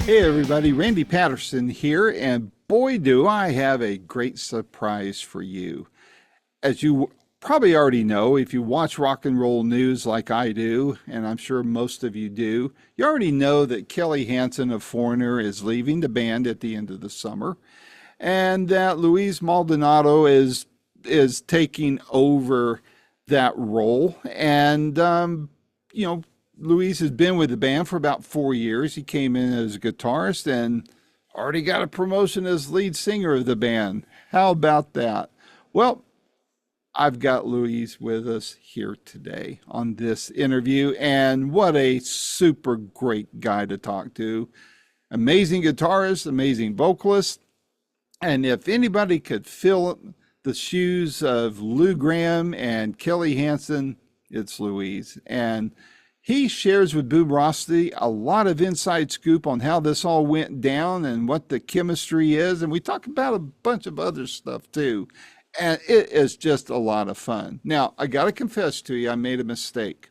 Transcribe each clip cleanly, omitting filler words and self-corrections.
Hey everybody, Randy Patterson here, and boy do I have a great surprise for you. As you probably already know, if you watch rock and roll news like I do, and I'm sure most of you do, you already know that Kelly Hansen of Foreigner is leaving the band at the end of the summer, and that Luis Maldonado is taking over that role. And you know, Luis has been with the band for about 4 years. He came in as a guitarist and already got a promotion as lead singer of the band. How about that? Well, I've got Luis with us here today on this interview, and what a super great guy to talk to. Amazing guitarist, amazing vocalist, and if anybody could fill the shoes of Lou Gramm and Kelly Hansen, it's Luis. And he shares with Boomerocity a lot of inside scoop on how this all went down and what the chemistry is. And we talk about a bunch of other stuff too. And it is just a lot of fun. Now, I got to confess to you, I made a mistake.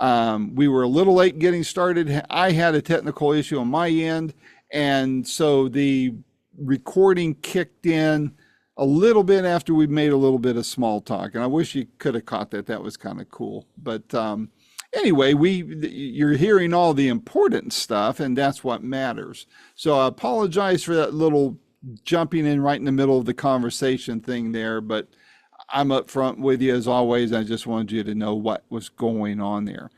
We were a little late getting started. I had a technical issue on my end. And so the recording kicked in a little bit after we made a little bit of small talk. And I wish you could have caught that. That was kind of cool. But anyway, you're hearing all the important stuff, and that's what matters. So I apologize for that little jumping in right in the middle of the conversation thing there, but I'm up front with you as always. I just wanted you to know what was going on there.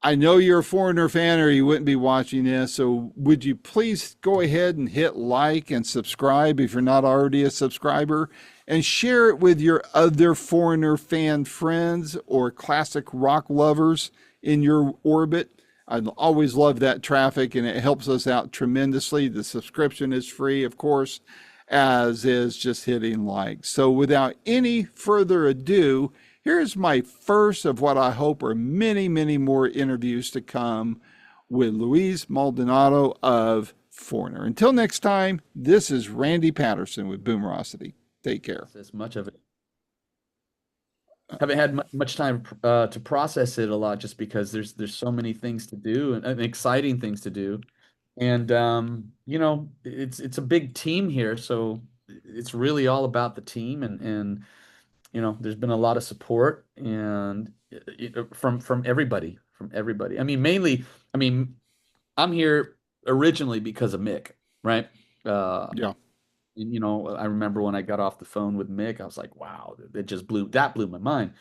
I know you're a Foreigner fan or you wouldn't be watching this, so would you please go ahead and hit like and subscribe if you're not already a subscriber, and share it with your other Foreigner fan friends or classic rock lovers in your orbit. I always love that traffic, and it helps us out tremendously. The subscription is free, of course, as is just hitting like. So without any further ado, here's my first of what I hope are many, many more interviews to come with Luis Maldonado of Foreigner. Until next time, this is Randy Patterson with Boomerocity. Take care. As much of it. Haven't had much time to process it a lot, just because there's so many things to do, and exciting things to do. And it's a big team here, so it's really all about the team, and there's been a lot of support, and from everybody. I mean, mainly, I mean, I'm here originally because of Mick, right? Yeah. And, I remember when I got off the phone with Mick, I was like, wow, that blew my mind.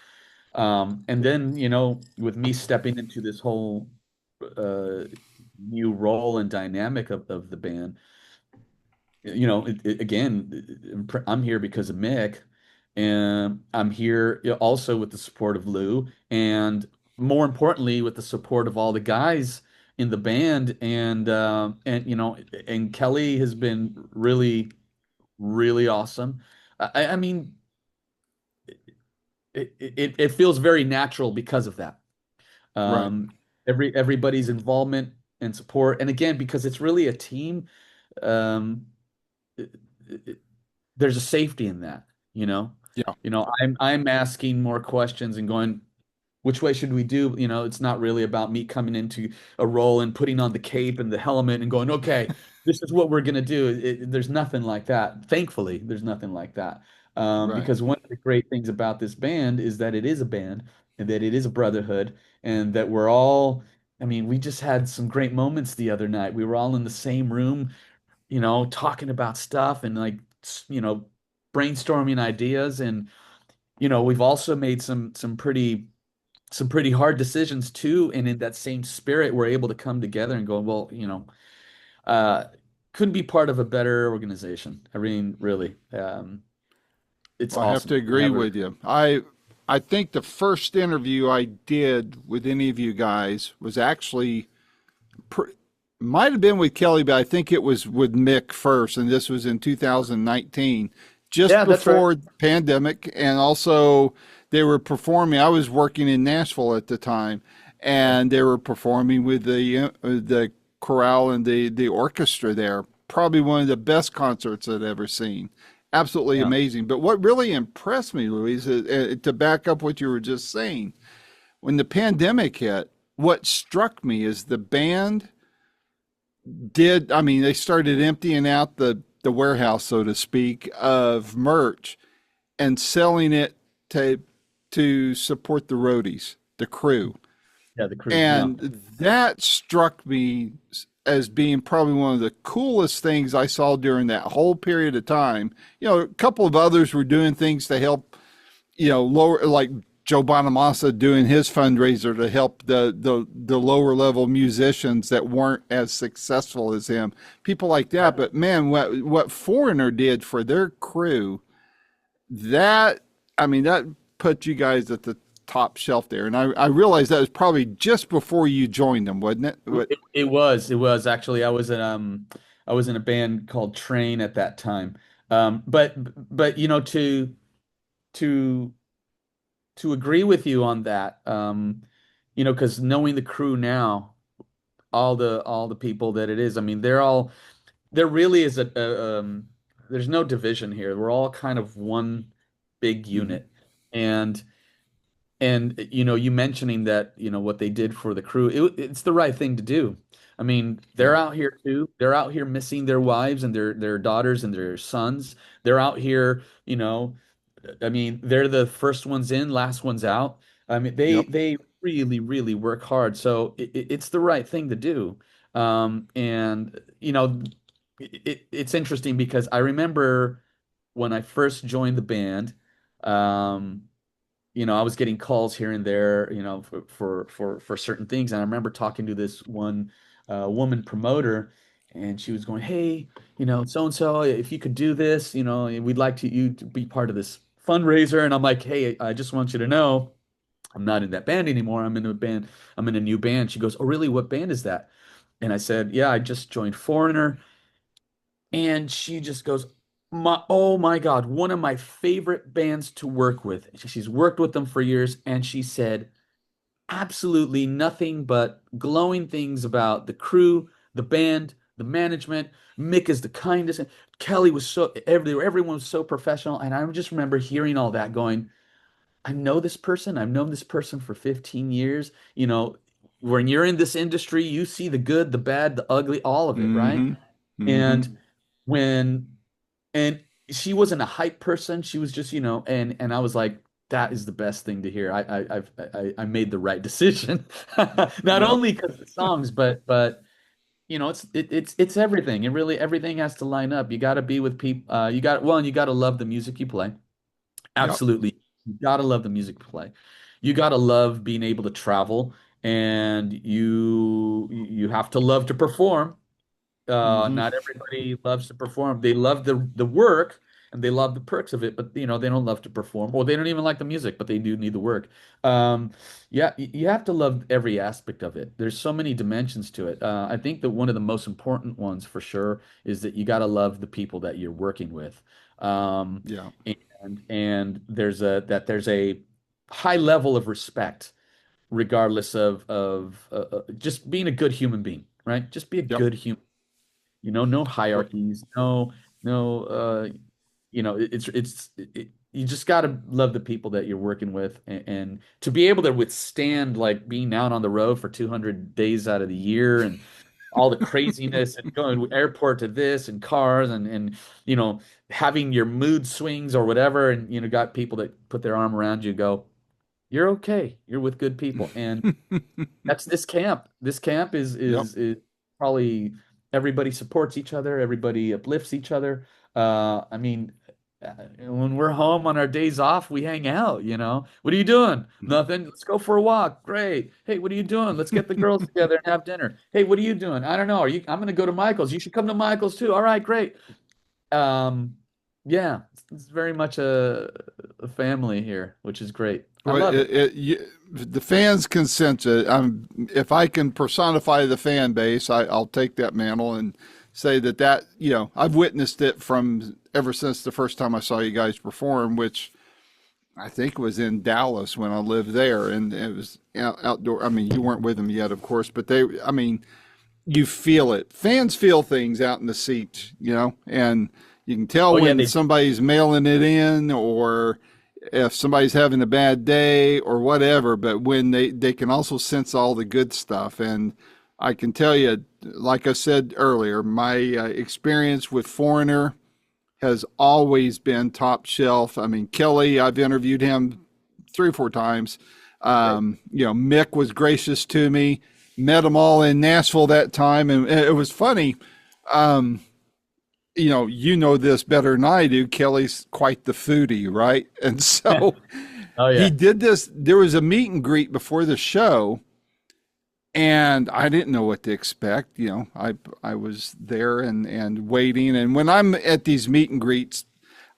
And then, with me stepping into this whole uh, new role and dynamic of the band, again, I'm here because of Mick, and I'm here also with the support of Lou, and more importantly, with the support of all the guys in the band, and Kelly has been really, really awesome. I mean, it feels very natural because of that. Right. Um, everybody's involvement and support, and again, because it's really a team, um, it, there's a safety in that, you know. Yeah. I'm asking more questions and going, which way should we do? It's not really about me coming into a role and putting on the cape and the helmet and going, okay, this is what we're gonna do. There's nothing like that. Thankfully, there's nothing like that. Right. Because one of the great things about this band is that it is a band, and that it is a brotherhood, and that we're all, I mean, we just had some great moments the other night. We were all in the same room, talking about stuff, and like, brainstorming ideas. And, we've also made some pretty hard decisions too. And in that same spirit, we're able to come together and go, well, uh, couldn't be part of a better organization. I mean, really, it's Well, I have to awesome. agree with you. I think the first interview I did with any of you guys was actually might have been with Kelly, but I think it was with Mick first, and this was in 2019, just Yeah, that's right. before the pandemic, and also they were performing. I was working in Nashville at the time, and they were performing with the chorale and the orchestra there. Probably one of the best concerts I'd ever seen. Absolutely Yeah. amazing. But what really impressed me, Louise, to back up what you were just saying, when the pandemic hit, what struck me is the band I mean, they started emptying out the warehouse, so to speak, of merch and selling it to support the roadies, the crew. Yeah, the crew. Yeah. And that struck me as being probably one of the coolest things I saw during that whole period of time. You know, a couple of others were doing things to help, lower, like Joe Bonamassa doing his fundraiser to help the lower level musicians that weren't as successful as him, people like that. But man, what Foreigner did for their crew, that I mean, that put you guys at the top shelf there. And I realized that was probably just before you joined them, wasn't it? It was actually I was in a band called Train at that time. But to to agree with you on that, because knowing the crew now, all the people that it is, I mean, there really is there's no division here. We're all kind of one big Mm-hmm. unit. And you mentioning that, what they did for the crew, it's the right thing to do. I mean, they're Yep. out here too. They're out here missing their wives and their daughters and their sons. They're out here, I mean, they're the first ones in, last ones out. I mean, they Yep. they really, really work hard. So it's the right thing to do. And it's interesting because I remember when I first joined the band, um, I was getting calls here and there, for certain things. And I remember talking to this one woman promoter, and she was going, "Hey, so and so, if you could do this, we'd like you to be part of this fundraiser." And I'm like, "Hey, I just want you to know, I'm not in that band anymore. I'm in a band. I'm in a new band." She goes, "Oh, really? What band is that?" And I said, "Yeah, I just joined Foreigner." And she just goes, oh my God, one of my favorite bands to work with. She's worked with them for years, and she said absolutely nothing but glowing things about the crew, the band, the management. Mick is the kindest. And Kelly was everyone was so professional. And I just remember hearing all that going, I know this person. I've known this person for 15 years. When you're in this industry, you see the good, the bad, the ugly, all of it, right? Mm-hmm. Mm-hmm. And when and she wasn't a hype person. She was just, and I was like, that is the best thing to hear. I made the right decision. Not Yep. only because of the songs, but it's everything. It really everything has to line up. You got to be with people. You got to love the music you play. Yep. Absolutely. You got to love the music you play. You got to love being able to travel, and you have to love to perform. Mm-hmm. Not everybody loves to perform. They love the work and they love the perks of it, but they don't love to perform, or they don't even like the music, but they do need the work. Um, yeah, you have to love every aspect of it. There's so many dimensions to it. I think that one of the most important ones for sure is that you got to love the people that you're working with. Um, Yeah. and there's a high level of respect regardless of just being a good human being, right? Just be a Yep. good human, no Right. hierarchies, no, you just got to love the people that you're working with, and to be able to withstand like being out on the road for 200 days out of the year and all the craziness and going airport to this and cars and you know having your mood swings or whatever, and got people that put their arm around you and go, you're okay, you're with good people. And that's this camp. This camp is Yep. is is probably everybody supports each other, everybody uplifts each other. I mean, when we're home on our days off, we hang out, What are you doing? Nothing. Let's go for a walk. Great. Hey, what are you doing? Let's get the girls together and have dinner. Hey, what are you doing? I don't know. I'm gonna go to Michael's. You should come to Michael's too. All right, great. Um, yeah, it's very much a family here, which is great. I Well, love it. the fans can sense it. If I can personify the fan base, I'll take that mantle and say that I've witnessed it from ever since the first time I saw you guys perform, which I think was in Dallas when I lived there, and it was outdoor. I mean, you weren't with them yet, of course, but I mean, you feel it. Fans feel things out in the seats, and you can tell Oh yeah, when they somebody's mailing it in or if somebody's having a bad day or whatever, but when they can also sense all the good stuff. And I can tell you, like I said earlier, my experience with Foreigner has always been top shelf. I mean, Kelly, I've interviewed him 3 or 4 times. Great. Mick was gracious to me. Met them all in Nashville that time, and it was funny. Um, this better than I do. Kelly's quite the foodie, right? And so Oh he yeah. did this. There was a meet and greet before the show, and I didn't know what to expect. I was there and waiting. And when I'm at these meet and greets,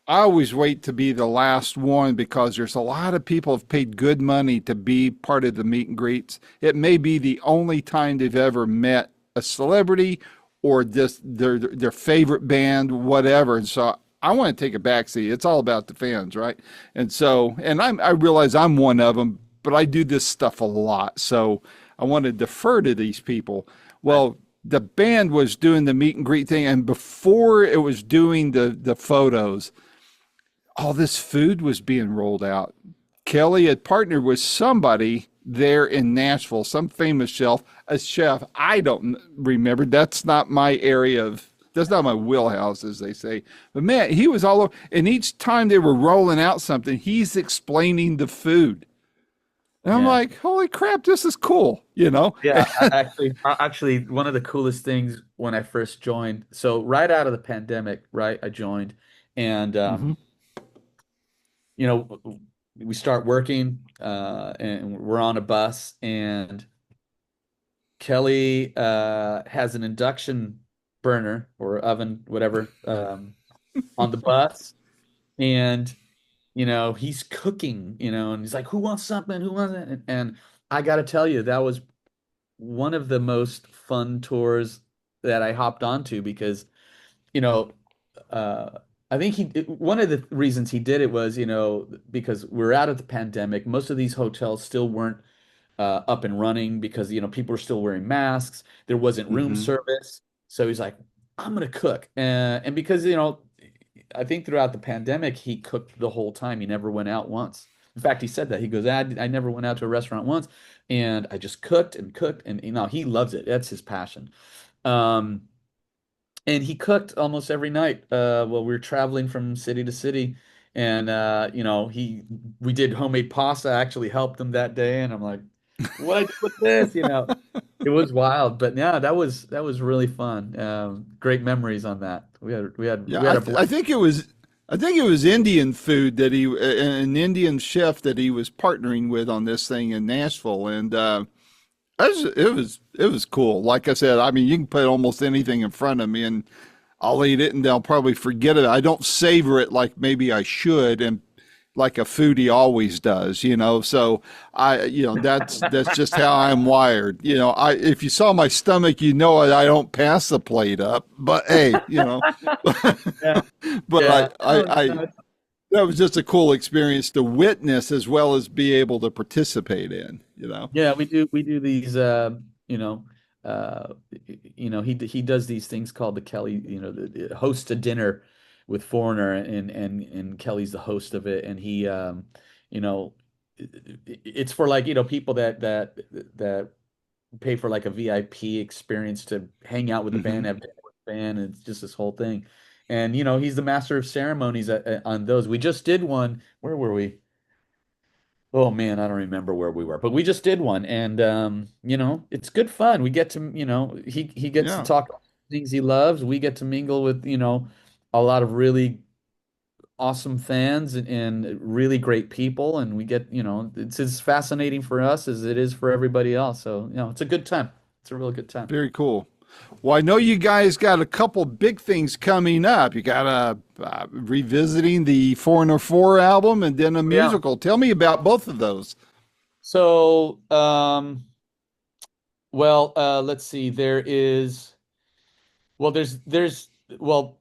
I always wait to be the last one because there's a lot of people have paid good money to be part of the meet and greets. It may be the only time they've ever met a celebrity or just their favorite band, whatever. And so I want to take a backseat. It's all about the fans, right? And so, I realize I'm one of them, but I do this stuff a lot. So I want to defer to these people. Right. Well, the band was doing the meet and greet thing, and before it was doing the photos, all this food was being rolled out. Kelly had partnered with somebody there in Nashville, some famous a chef. I don't remember. That's not my area of, that's not my wheelhouse, as they say. But man, he was all over. And each time they were rolling out something, he's explaining the food. And I'm Yeah. like, holy crap, this is cool. Yeah, actually, one of the coolest things when I first joined, so right out of the pandemic, right, I joined, and Hmm. you know, we start working, and we're on a bus, and Kelly has an induction burner or oven, whatever, on the bus, and he's cooking, and he's like, "Who wants something? Who wants it?" And I got to tell you, that was one of the most fun tours that I hopped onto because, you know, uh, I think one of the reasons he did it was, because we're out of the pandemic. Most of these hotels still weren't up and running because, people were still wearing masks. There wasn't room Hmm. service. So he's like, I'm gonna cook. And because, I think throughout the pandemic, he cooked the whole time. He never went out once. In fact, he said that. He goes, I never went out to a restaurant once. And I just cooked and cooked. And, he loves it. That's his passion. Um, and he cooked almost every night while we were traveling from city to city. And, we did homemade pasta. I actually helped him that day. And I'm like, what I do with this? It was wild. But yeah, that was really fun. Great memories on that. We Yeah, had a blast. I think it was Indian food that an Indian chef that he was partnering with on this thing in Nashville, and it was cool. Like I said, I mean, you can put almost anything in front of me, and I'll eat it, and they'll probably forget it. I don't savor it like maybe I should, and like a foodie always does. So that's just how I'm wired. If you saw my stomach, I don't pass the plate up. But hey. Yeah, But yeah. No, I no, that was just a cool experience to witness as well as be able to participate in. yeah, we do these uh he does these things called the Kelly, the host a dinner with Foreigner, and Kelly's the host of it, and he you know it's for, like, people that pay for like a VIP experience to hang out with the band, Hmm. have dinner with the band, and it's just this whole thing. And he's the master of ceremonies on those. We just did one. Where were we? Oh man, I don't remember where we were, but we just did one, and it's good fun. We get to, he gets to Yeah, talk about things he loves. We get to mingle with, a lot of really awesome fans and really great people, and we get, it's as fascinating for us as it is for everybody else. So, it's a good time. It's a really good time. very cool. Well, I know you guys got a couple big things coming up. You got revisiting the Foreigner 4 album and then a Yeah. musical. Tell me about both of those. So, well, let's see. Well,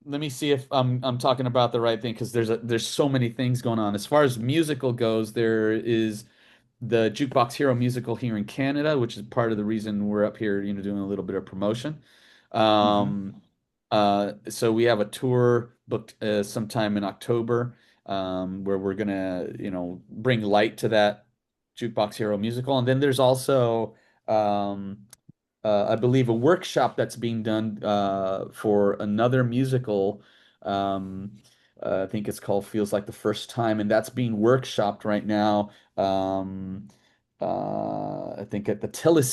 let me see if I'm talking about the right thing, because there's so many things going on. As far as musical goes, there is the Jukebox Hero musical here in Canada, which is part of the reason we're up here, doing a little bit of promotion. Hmm. Um, so we have a tour booked sometime in October, where we're gonna, bring light to that Jukebox Hero musical, and then there's also um, I believe, a workshop that's being done for another musical. Um, I think it's called Feels Like the First Time, and that's being workshopped right now. I think at the Tillis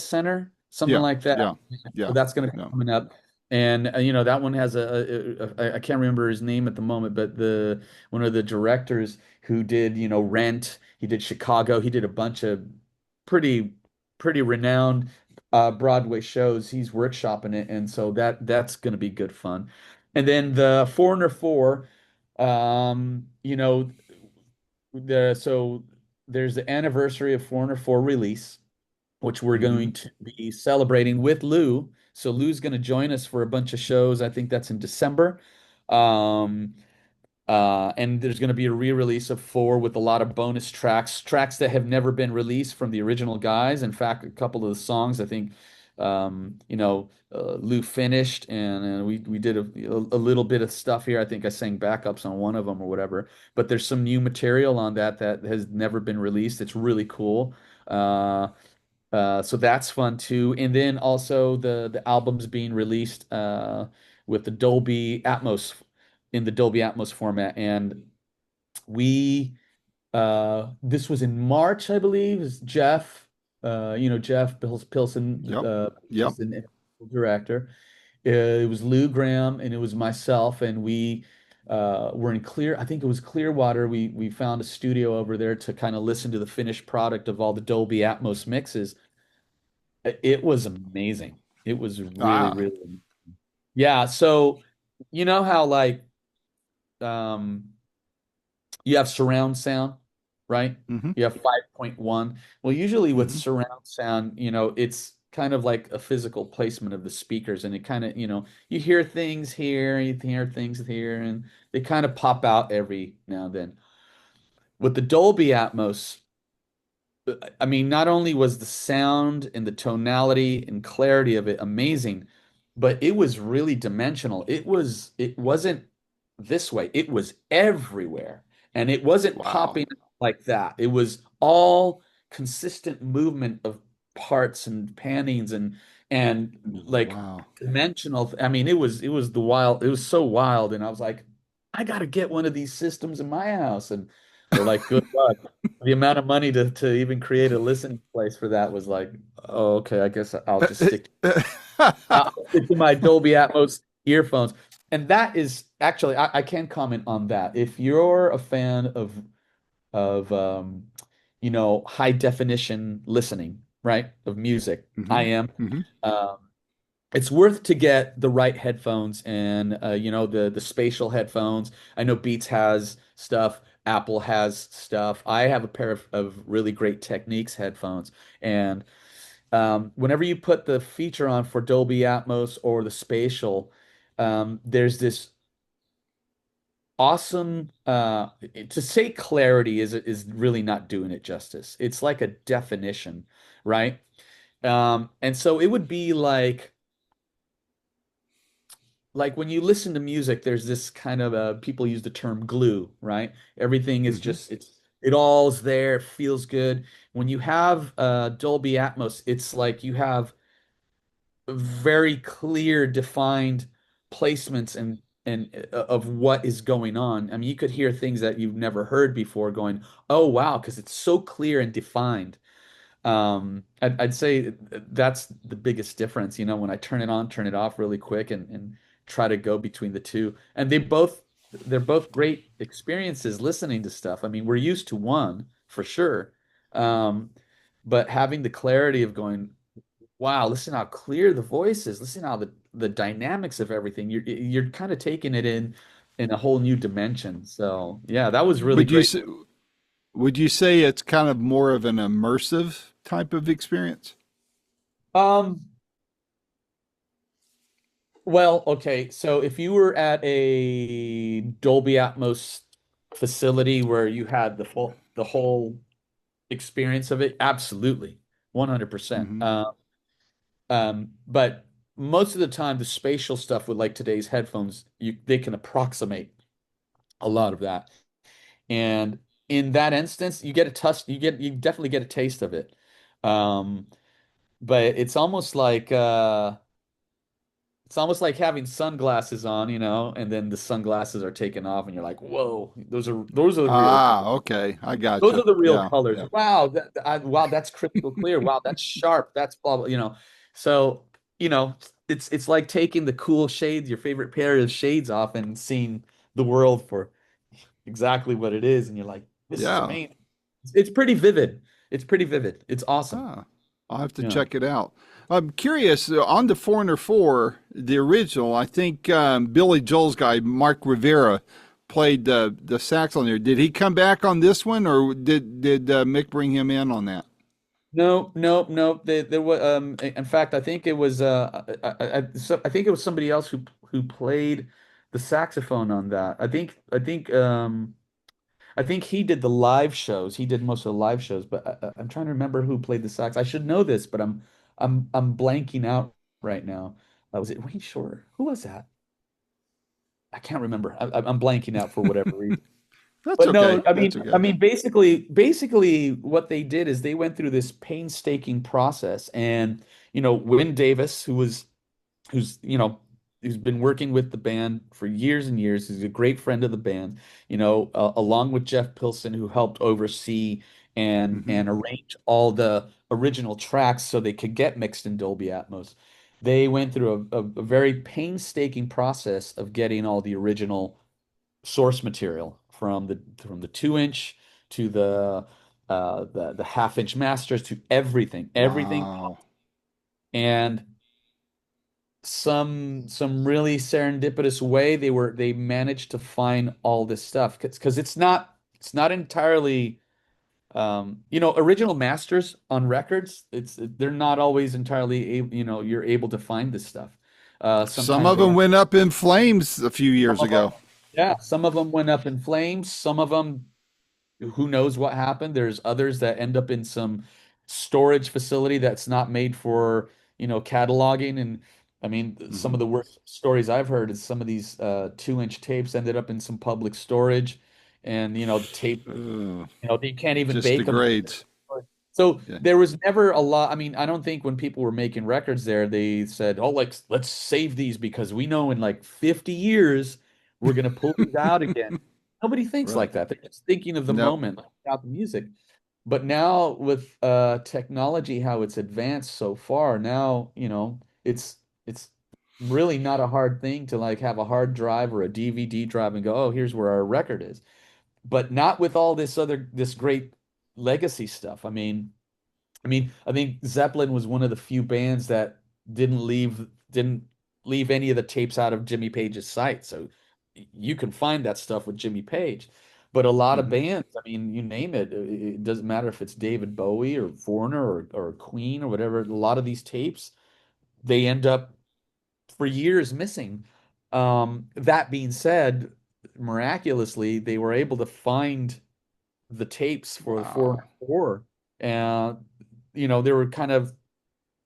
Center, something Yeah, like that. yeah, So yeah, that's going to be yeah. coming up. And that one has I can't remember his name at the moment, but the one of the directors who did, Rent, he did Chicago, he did a bunch of pretty pretty renowned Broadway shows. He's workshopping it, and so that's going to be good fun. And then the Foreigner 4, um, you know, so there's the anniversary of Foreigner 4 release, which we're Hmm. going to be celebrating with Lou. So Lou's going to join us for a bunch of shows. I think that's in December. Um, and there's going to be a re-release of 4 with a lot of bonus tracks that have never been released from the original guys. In fact, a couple of the songs I think, Lou finished, and we did a little bit of stuff here. I think I sang backups on one of them or whatever. But there's some new material on that has never been released. It's really cool. So that's fun too. And then also the album's being released with the Dolby Atmos in the Dolby Atmos format. And we this was in March, I believe. Is Jeff, Jeff Pilson, Yep, yep. is an director. It was Lou Graham and it was myself, and we were in I think it was Clearwater. We found a studio over there to kind of listen to the finished product of all the Dolby Atmos mixes. It was amazing. It was really, Ah, really, yeah. So you know how like um you have surround sound, right? mm-hmm, You have 5.1. Well, usually with mm-hmm. surround sound, it's kind of like a physical placement of the speakers, and it kind of, you hear things here, you hear things here, and they kind of pop out every now and then. With the Dolby Atmos, I mean, not only was the sound and the tonality and clarity of it amazing, but it was really dimensional. It wasn't this way. It was everywhere. And it wasn't Wow, popping like that. It was all consistent movement of parts and pannings and like wow. dimensional. I mean, it was so wild. And I was like, I gotta get one of these systems in my house. And they're like, good luck. The amount of money to even create a listening place for that was like, oh, okay, I guess I'll stick to my Dolby Atmos earphones. And that is actually, I can comment on that. If you're a fan of high definition listening, right, of music, I Hmm. am. Hmm. Um, it's worth to get the right headphones and the spatial headphones. I know Beats has stuff, Apple has stuff. I have a pair of really great Techniques headphones, and whenever you put the feature on for Dolby Atmos or the spatial, there's this awesome to say clarity is really not doing it justice. It's like a definition, right? And so it would be like when you listen to music, there's this kind of people use the term glue, right? Everything is Hmm. just it all's there, it feels good. When you have Dolby Atmos, it's like you have very clear, defined placements and of what is going on. I mean, you could hear things that you've never heard before going, "Oh wow," because it's so clear and defined. I'd say that's the biggest difference, when I turn it on, turn it off really quick and try to go between the two. And they're both great experiences listening to stuff. I mean, we're used to one for sure. Um, but having the clarity of going, wow, listen how clear the voice is. Listen how the dynamics of everything. You're kind of taking it in a whole new dimension. So yeah, that was really Would you great. say, would you say it's kind of more of an immersive type of experience? Um, Well, okay. So if you were at a Dolby Atmos facility where you had the whole experience of it, absolutely, 100%. Hmm. But most of the time, the spatial stuff with like today's headphones, they can approximate a lot of that. And in that instance, you definitely get a taste of it. Um, but it's almost like having sunglasses on, and then the sunglasses are taken off and you're like, "Whoa, those are the real colors. Ah, okay. I Those gotcha. are the real Yeah. colors. Yeah. Wow, wow, that's crystal clear. Wow, that's sharp. That's blah blah. So, it's like taking the cool shades, your favorite pair of shades off and seeing the world for exactly what it is and you're like, "This is Yeah. amazing." It's pretty vivid. It's pretty vivid. It's awesome. Ah, I'll have to Yeah. check it out. I'm curious on the Foreigner 4, the original, I think Billy Joel's guy, Mark Rivera, played the sax on there. Did he come back on this one or did Mick bring him in on that? No, no, no. There was in fact, I think it was I think it was somebody else who played the saxophone on that. I think he did the live shows. He did most of the live shows, but I'm trying to remember who played the sax. I should know this, but I'm blanking out right now. Was it Wayne Shorter? Who was that? I can't remember. I'm blanking out for whatever reason. That's But no, okay. That's I okay. mean, basically, what they did is they went through this painstaking process, and Win Davis, who's who's been working with the band for years and years, he's a great friend of the band, along with Jeff Pilson, who helped oversee Hmm. and arrange all the original tracks so they could get mixed in Dolby Atmos. They went through a very painstaking process of getting all the original source material from the 2 inch to the half-inch masters to everything, Wow. and some really serendipitous way they managed to find all this stuff because it's not entirely original masters on records, they're not always entirely able, you're able to find this stuff. Some Sometimes of they them have went up in flames a few some years of them, ago. yeah, some of them went up in flames, some of them who knows what happened. There's others that end up in some storage facility that's not made for, cataloging. And I mean, some of Hmm. the worst stories I've heard is some of these 2 inch tapes ended up in some public storage, and the tape, you can't even Just bake them. degrades. So Yeah. there was never a lot. I mean, I don't think when people were making records there, they said, "Oh, like let's save these because we know in like 50 years we're gonna pull these out again." Nobody thinks Right. like that. They're just thinking of the Nope. moment, like, about the music. But now with technology, how it's advanced so far, now, it's really not a hard thing to like have a hard drive or a DVD drive and go, "Oh, here's where our record is." But not with all this great legacy stuff. I think Zeppelin was one of the few bands that didn't leave any of the tapes out of Jimmy Page's site. So you can find that stuff with Jimmy Page. But a lot of Hmm. bands, I mean, you name it, it doesn't matter if it's David Bowie or Foreigner or Queen or whatever. A lot of these tapes, they end up for years missing. That being said, miraculously, they were able to find the tapes for the Wow. 404, and they were kind of,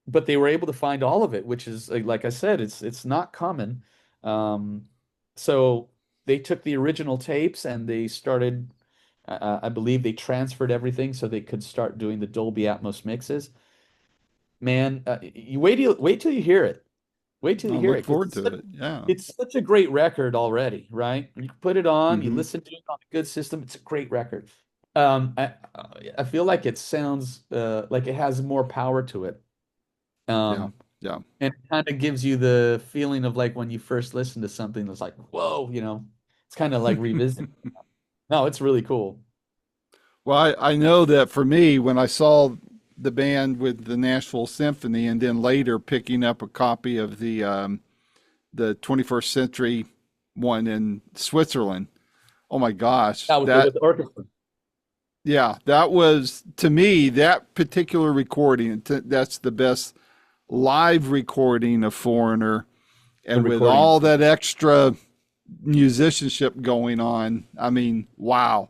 but they were able to find all of it, which is like I said, it's not common. um so they took the original tapes and they started, I believe they transferred everything so they could start doing the Dolby Atmos mixes. Man, you wait till you hear it. Wait till you I'll hear look it, because forward to it. Yeah. it's such a great record already, right? You put it on, you Hmm. listen to it on a good system. It's a great record. I feel like it sounds like it has more power to it. Yeah. Um, Yeah. and it kind of gives you the feeling of like when you first listen to something that's like, whoa, it's kind of like revisiting. No, it's really cool. Well, I know that for me, when I saw the band with the Nashville Symphony, and then later picking up a copy of the 21st Century one in Switzerland. Oh my gosh, Yeah, with the orchestra. yeah, that was to me that particular recording. That's the best live recording of Foreigner, The and with recording. all that extra musicianship going on. I mean, wow,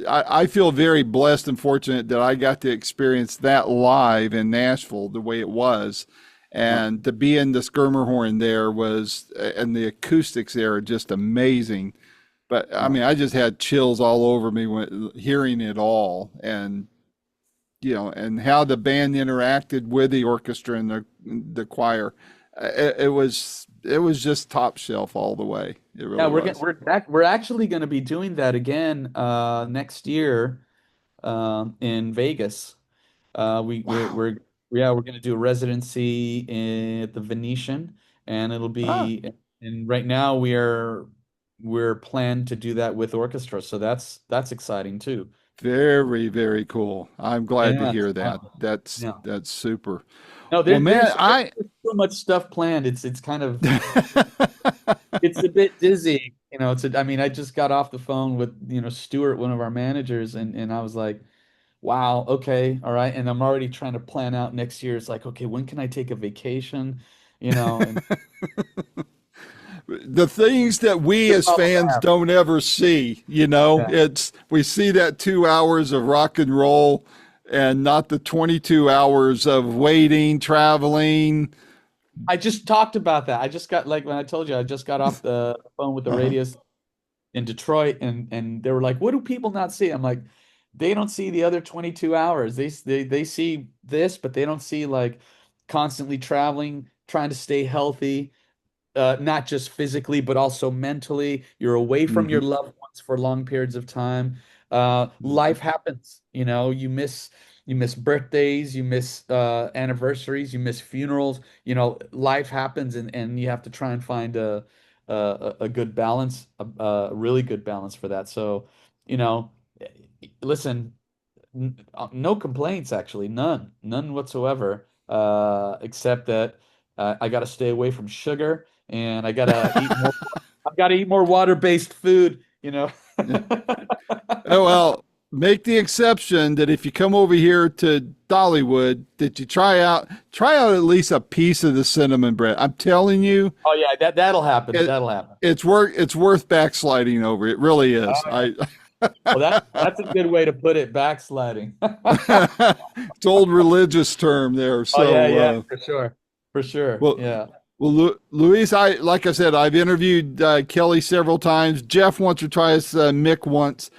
I feel very blessed and fortunate that I got to experience that live in Nashville the way it was. Yeah, And to be in the Skirmerhorn there was, and the acoustics there are just amazing. But I yeah. mean, I just had chills all over me when hearing it all. And and how the band interacted with the orchestra and the choir. It was just top shelf all the way. It Yeah, really was. we're actually going to be doing that again next year in Vegas. Wow. We're going to do a residency at the Venetian, and it'll Ah, be and right now we're planned to do that with orchestra, so that's exciting too. very, very cool. I'm glad to Yeah, it's hear fun. that. That's Yeah. that's super. No, Well, man, there's so much stuff planned. It's kind of I it's a bit dizzy. I mean, I just got off the phone with, Stuart, one of our managers, and I was like, wow, okay, all right. And I'm already trying to plan out next year. It's like, okay, when can I take a vacation? And the things that we good as problem to fans have. don't ever see, Yeah. it's we see that 2 hours of rock and roll and not the 22 hours of waiting, traveling. I just talked about that. I just got like when I told you I just got off the phone with the Uh-huh. radios in Detroit, and they were like, "What do people not see?" I'm like, "They don't see the other 22 hours. They see this, but they don't see like constantly traveling, trying to stay healthy, not just physically, but also mentally. You're away from Hmm. your loved ones for long periods of time. Hmm. Life happens, you miss birthdays, you miss anniversaries, you miss funerals. Life happens, and you have to try and find a good balance, a really good balance for that. So, you know, listen, no complaints actually, none whatsoever. Except that I got to stay away from sugar, and I've got to eat more water-based food. Oh, well, make the exception that if you come over here to Dollywood, that you try out at least a piece of the cinnamon bread. I'm telling you, Oh yeah, that'll happen. it That'll happen. it's worth backsliding over. It really Oh is. yeah. I Well, that's a good way to put it, backsliding. it's old religious term there. Oh yeah, So yeah, for sure. For sure. well, Yeah. Luis, like I said, I've interviewed Kelly several times. Jeff once or twice. Mick once.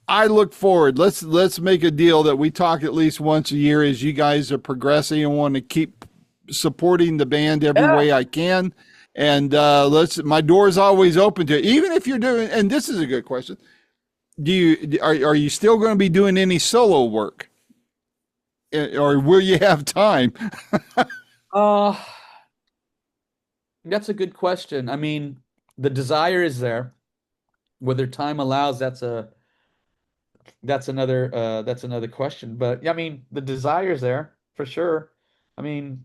I look forward. Let's make a deal that we talk at least once a year as you guys are progressing and want to keep supporting the band every Yeah. way I can. And my door is always open to it. Even if you're doing. And this is a good question. Are you still going to be doing any solo work, or will you have time? Uh, that's a good question. I mean, the desire is there. Whether time allows, that's another question. But yeah, I mean, the desire's there for sure. I mean,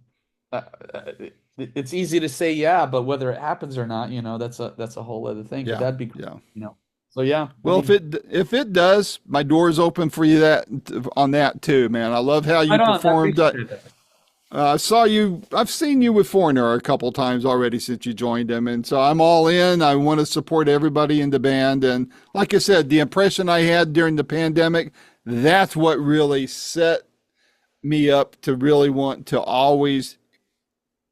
it's easy to say yeah, but whether it happens or not, that's a whole other thing. But Yeah, that'd be cool, yeah. you know. So yeah, I Well, if mean, it does, my door's open for you on that too, man. I love how you right on. I performed. appreciate it. I've seen you with Foreigner a couple times already since you joined them, and so I'm all in. I want to support everybody in the band, and like I said, the impression I had during the pandemic, that's what really set me up to really want to always,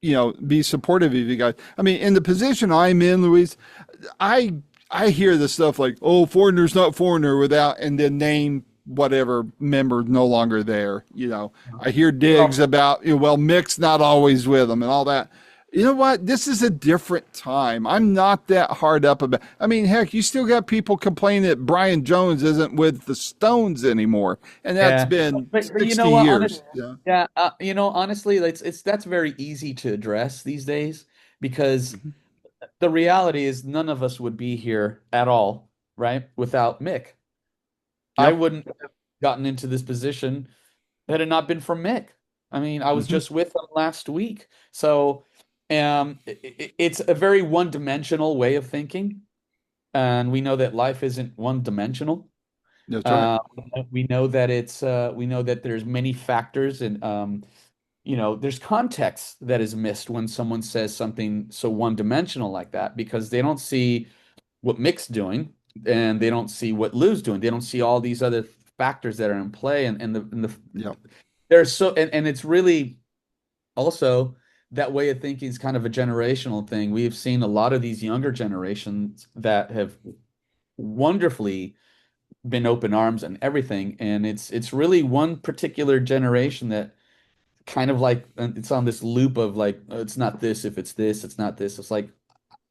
be supportive of you guys. I mean, in the position I'm in, Luis, I I hear the stuff like, "Oh, Foreigner's not Foreigner," without and then name whatever member no longer there. I hear digs Well, about, well, Mick's not always with them and all that. You know what? This is a different time. I'm not that hard up about. I mean, heck, you still got people complaining that Brian Jones isn't with the Stones anymore, and that's yeah, been but you know 60 what? years. Yeah. Yeah, honestly, that's very easy to address these days because Mhm. the reality is none of us would be here at all, right? Without Mick. I Yeah. wouldn't have gotten into this position had it not been for Mick. I mean, I was Hmm. just with him last week. So, it's a very one-dimensional way of thinking, and we know that life isn't one-dimensional. That's right. Uh, we know that there's many factors, and there's context that is missed when someone says something so one-dimensional like that because they don't see what Mick's doing, and they don't see what Lou's doing. They don't see all these other factors that are in play, and Yeah. there's so and it's really also that way of thinking is kind of a generational thing. We've seen a lot of these younger generations that have wonderfully been open arms and everything. And it's really one particular generation that kind of like it's on this loop of like, "Oh, it's not this, if it's this, it's not this." It's like,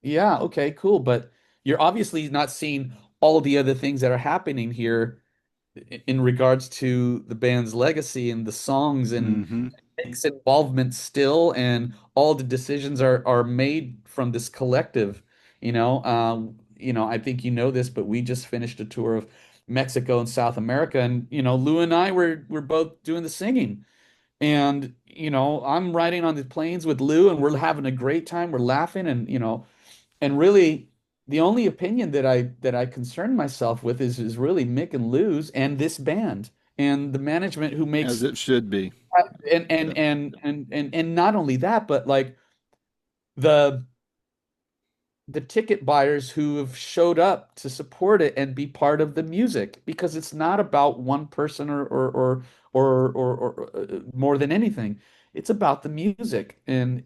yeah, okay, cool, but you're obviously not seeing all the other things that are happening here in regards to the band's legacy and the songs and Mm-hmm. Nick's involvement still, and all the decisions are made from this collective. I think you know this, but we just finished a tour of Mexico and South America, and Lou and I were both doing the singing. And I'm riding on the planes with Lou, and we're having a great time. We're laughing, and and really, the only opinion that I concern myself with is really Mick and Lou's and this band and the management who As makes it should be. and Yep. and and and and not only that, but like the the ticket buyers who have showed up to support it and be part of the music, because it's not about one person or more than anything. It's about the music, and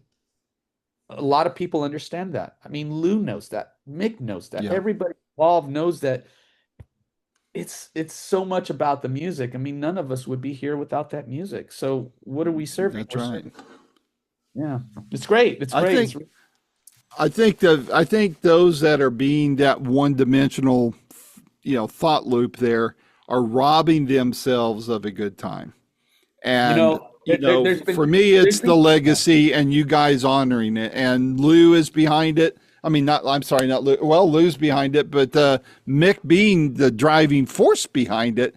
a lot of people understand that. I mean, Lou knows that, Mick knows that, Yeah. everybody involved knows that it's so much about the music. I mean, none of us would be here without that music. So what are we serving? That's We're right. serving. Yeah, it's great. It's I great. think I think those that are being that one dimensional, thought loop there are robbing themselves of a good time. And There's for me, there's it's the been legacy and you guys honoring it. And Lou is behind it. I mean, not I'm sorry, not Lou. Well, Lou's behind it, but Mick being the driving force behind it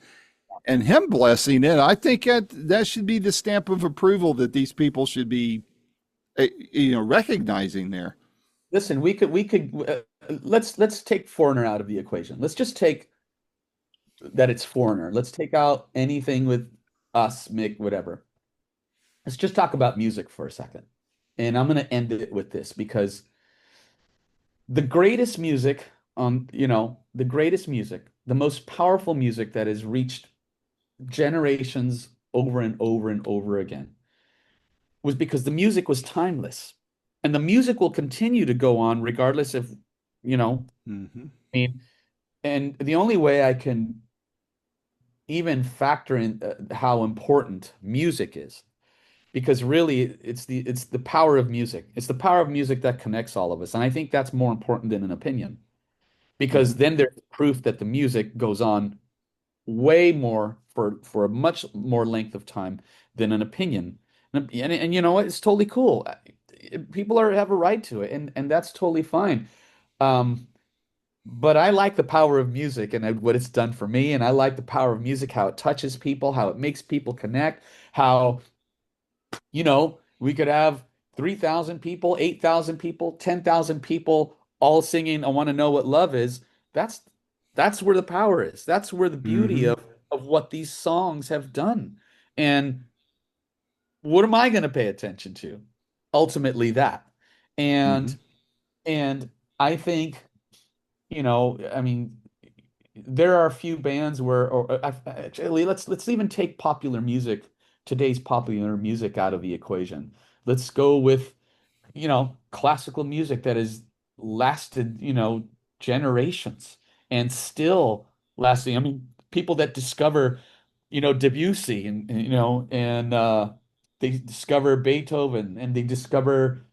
and him blessing it. I think that should be the stamp of approval that these people should be, recognizing there. Listen, let's take Foreigner out of the equation. Let's just take that it's Foreigner. Let's take out anything with us, Mick, whatever. Let's just talk about music for a second. And I'm going to end it with this because the greatest music the greatest music, the most powerful music that has reached generations over and over and over again was because the music was timeless. And the music will continue to go on regardless of, Mm-hmm. I mean, and the only way I can even factor in how important music is, because really it's the power of music. It's the power of music that connects all of us. And I think that's more important than an opinion, Mm-hmm. because then there's proof that the music goes on way more for a much more length of time than an opinion. And you know what? It's totally cool. People have a right to it, and that's totally fine. Um, but I like the power of music and what it's done for me, and I like the power of music, how it touches people, how it makes people connect, how we could have 3,000 people, 8,000 people, 10,000 people all singing "I Want to Know What Love Is." That's that's where the power is. That's where the beauty Mm-hmm. of what these songs have done. And what am I going to pay attention to? Ultimately that. Mm-hmm. And and I think, I mean, there are a few bands where, actually, let's even take popular music, today's popular music out of the equation. Let's go with, classical music that has lasted, generations and still lasting. I mean, people that discover, Debussy and they discover Beethoven, and they discover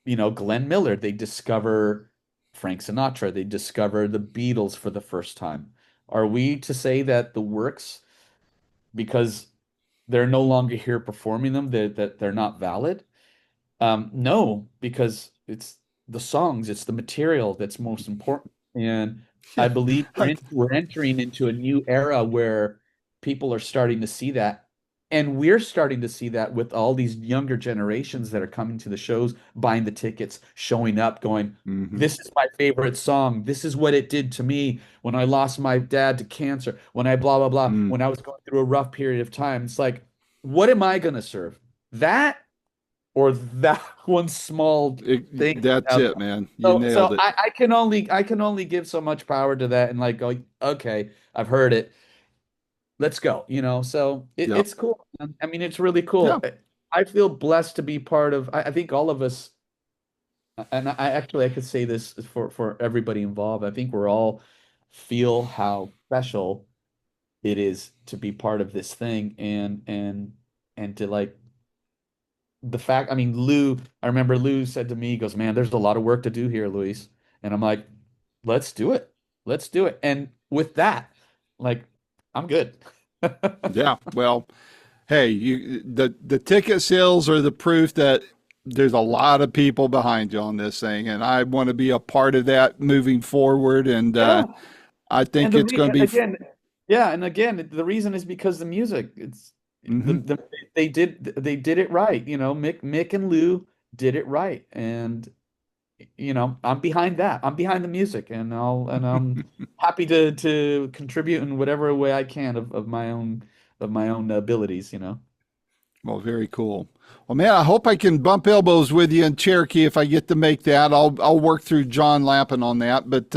Glenn Miller. They discover Frank Sinatra. They discover the Beatles for the first time. Are we to say that the works, because they're no longer here performing them, that they're not valid? No, because it's the songs, it's the material that's most important. And I Yeah. believe we're I, we're entering into a new era where people are starting to see that. And we're starting to see that with all these younger generations that are coming to the shows, buying the tickets, showing up, going, mm-hmm. "This is my favorite song. This is what it did to me when I lost my dad to cancer, when I blah, blah, blah, Mm. when I was going through a rough period of time." It's like, what am I going to serve? That or that one small thing That's out it, there. man. You So nailed it. I can only give so much power to that and like go, okay, I've heard it. Let's go, So Yep. it's cool, man. I mean, it's really Yeah. cool. I feel blessed to be part of, I think all of us, and I could say this for everybody involved. I think we're all feel how special it is to be part of this thing and to like the fact, I mean, I remember Lou said to me, he goes, man, there's a lot of work to do here, Luis. And I'm like, let's do it. Let's do it. And with that, like, I'm good. Yeah. Well, hey, the ticket sales are the proof that there's a lot of people behind you on this thing, and I want to be a part of that moving forward. And Yeah. I And think it's going to be. again, yeah, and again, the reason is because the music. It's Mhm. they did it right. You know, Mick and Lou did it right, and you know, I'm behind that. I'm behind the music, and I'm happy to contribute in whatever way I can of my own abilities. You know. Well, very cool. Well, man, I hope I can bump elbows with you in Cherokee if I get to make that. I'll work through John Lappin on that. But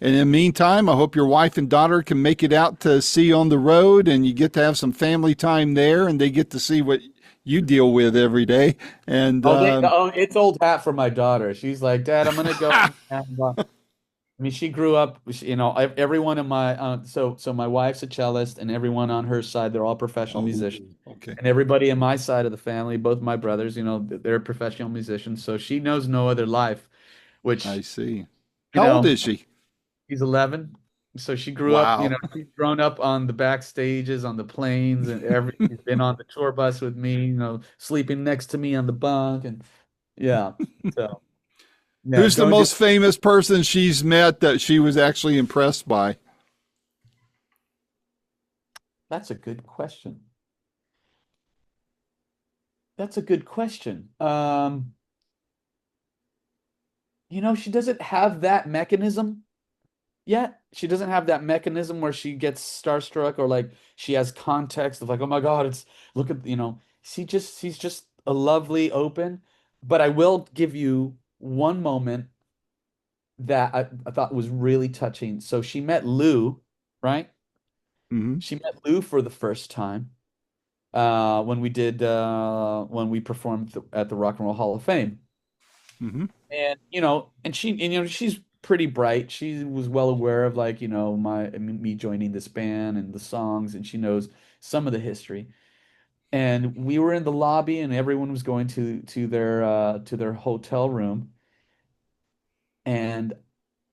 in the meantime, I hope your wife and daughter can make it out to see you on the road, and you get to have some family time there, and they get to see what you deal with every day. And Oh, it's old hat for my daughter. She's like, Dad, I'm gonna go. I mean, she grew up, you know, everyone in my so my wife's a cellist, and everyone on her side, they're all professional oh, musicians. okay, And everybody in my side of the family, both my brothers, you know, they're professional musicians. So she knows no other life, I which, see. you How old know, is she? she's 11. So she grew up, you Wow. know, she's grown up on the backstages, on the planes, and she's been on the tour bus with me, you know, sleeping next to me on the bunk. And yeah, so yeah, Who's the going to, most famous person she's met that she was actually impressed by? that's a good question. That's a good question. You know, she doesn't have that mechanism yet. She doesn't have that mechanism where she gets starstruck or like she has context of like, oh my God, it's look at, you know, she's just a lovely open. But I will give you one moment that I thought was really touching. So she met Lou, right? Hmm. She met Lou for the first time when we performed at the Rock and Roll Hall of Fame. Hmm. And you know, and you know, she's pretty bright. She was well aware of like, you know, me joining this band and the songs, and she knows some of the history. And we were in the lobby, and everyone was going to their hotel room. And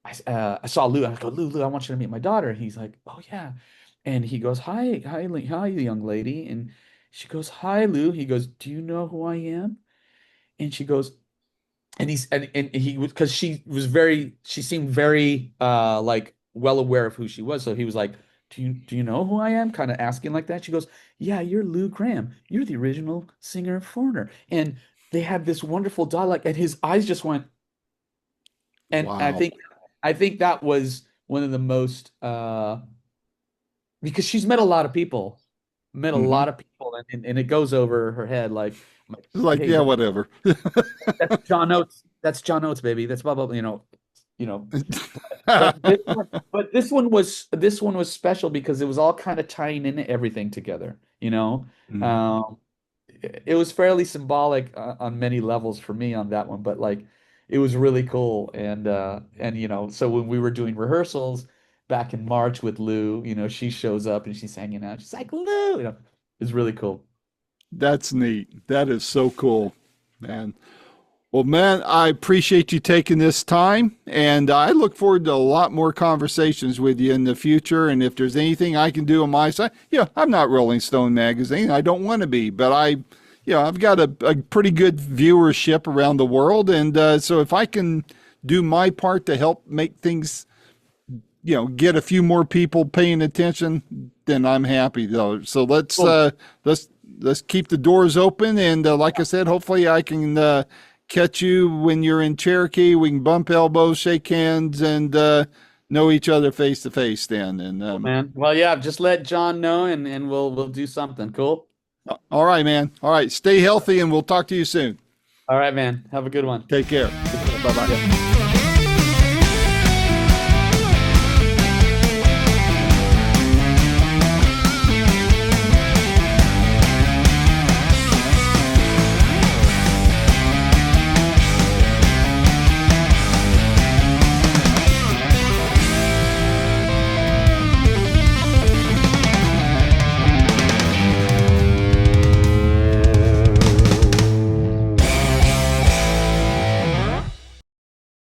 I saw Lou. I go, Lou, I want you to meet my daughter. And he's like, oh yeah. And he goes, hi, young lady. And she goes, hi, Lou. He goes, do you know who I am? And she goes, and he was because she seemed very like well aware of who she was. So he was like, do you know who I am? Kind of asking like that. She goes, yeah, you're Lou Graham. You're the original singer of Foreigner. And they had this wonderful dialogue, and his eyes just went, and Wow. I think that was one of the most because she's met a lot of people, met a Hmm. lot of people, and it goes over her head like, It's like, hey, yeah, whatever. that's John Oates. That's John Oates, baby. That's blah blah. You know. But this one was special because it was all kind of tying in everything together. You know, Mhm. um, it was fairly symbolic on many levels for me on that one. But like, it was really cool. And you know, so when we were doing rehearsals back in March with Lou, you know, she shows up and she's hanging out. She's like, Lou, you know, it's really cool. That's neat. That is so cool, man. Well, man, I appreciate you taking this time, and I look forward to a lot more conversations with you in the future. And if there's anything I can do on my side, yeah, I'm not Rolling Stone magazine. I don't want to be, but I've got a pretty good viewership around the world, and so if I can do my part to help make things, get a few more people paying attention, then I'm happy though. So Cool. let's let's keep the doors open, and like I said, hopefully I can catch you when you're in Cherokee. We can bump elbows, shake hands, and know each other face to face then. And Cool, man. Well, yeah, just let John know and we'll do something. Cool. all right, man. All right, stay healthy, and we'll talk to you soon. All right, man. Have a good one. Take care. Bye Yeah. bye.